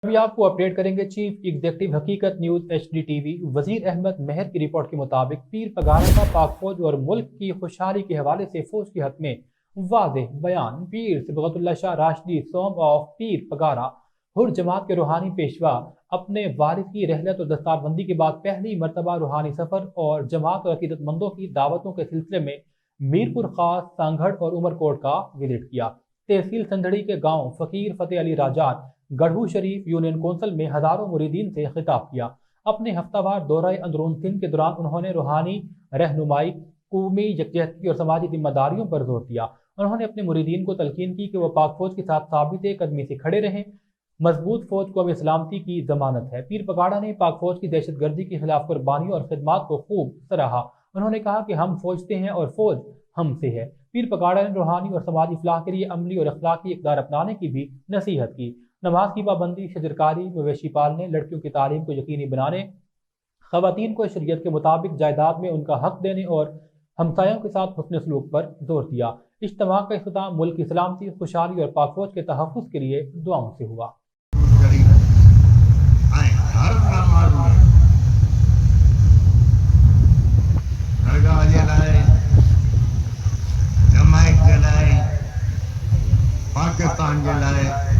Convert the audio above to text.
अभी आपको अपडेट करेंगे चीफ एग्जीक्यूटिव हकीकत न्यूज एचडी टीवी। वजीर अहमद महर की रिपोर्ट के मुताबिक पीर पगारा का पाक फौज और मुल्क की खुशहाली के हवाले से फौज के हक में वाज़ेह बयान। पीर सिबगतुल्लाह शाह राशिदी सोम ऑफ पीर पगारा हुर जमात के रूहानी पेशवा अपने वारिस की रहलत और दस्तारबंदी के बाद पहली मरतबा रूहानी सफ़र और जमात और अकीदतमंदों की दावतों के सिलसिले में मीरपुर खास, सांगढ़ और उमरकोट का विजिट किया। तहसील संधड़ी के गांव फकीर फतेह अली राजान गढ़ू शरीफ यूनियन कौंसिल में हजारों मुरीदीन से खिताब किया। अपने हफ्तावार दौरे अंदरून सिंध के दौरान उन्होंने रूहानी रहनुमाई, कौमी यकजहती और समाजी जिम्मेदारियों पर जोर दिया। उन्होंने अपने मुरीदीन को तलकीन की कि वह पाक फौज के साथ साबित कदमी से खड़े रहें। मजबूत फौज को अब सलामती की जमानत है। पीर पगाड़ा ने पाक फौज की दहशत गर्दी के खिलाफ कुर्बानियों और खिदमात को खूब सराहा। उन्होंने कहा कि हम फौजते हैं और फौज हमसे है। पीर पगाड़ा ने रूहानी और समाजी फलाह के लिए अमली और अखलाकी इक़दार अपनाने की भी नसीहत की। नमाज की पाबंदी, शजरकारी, मवेशी पालने, लड़कियों की तालीम को यकीनी बनाने, खवातीन को शरीयत के मुताबिक जायदाद में उनका हक देने और हमसायों के साथ हुस्न सलूक पर जोर दिया। इज्तिमा का इख्तिताम मुल्क की सलामती, खुशहाली और पाक फौज के तहफ़्फ़ुज़ के लिए दुआओं से हुआ। पाकिस्तान के लाए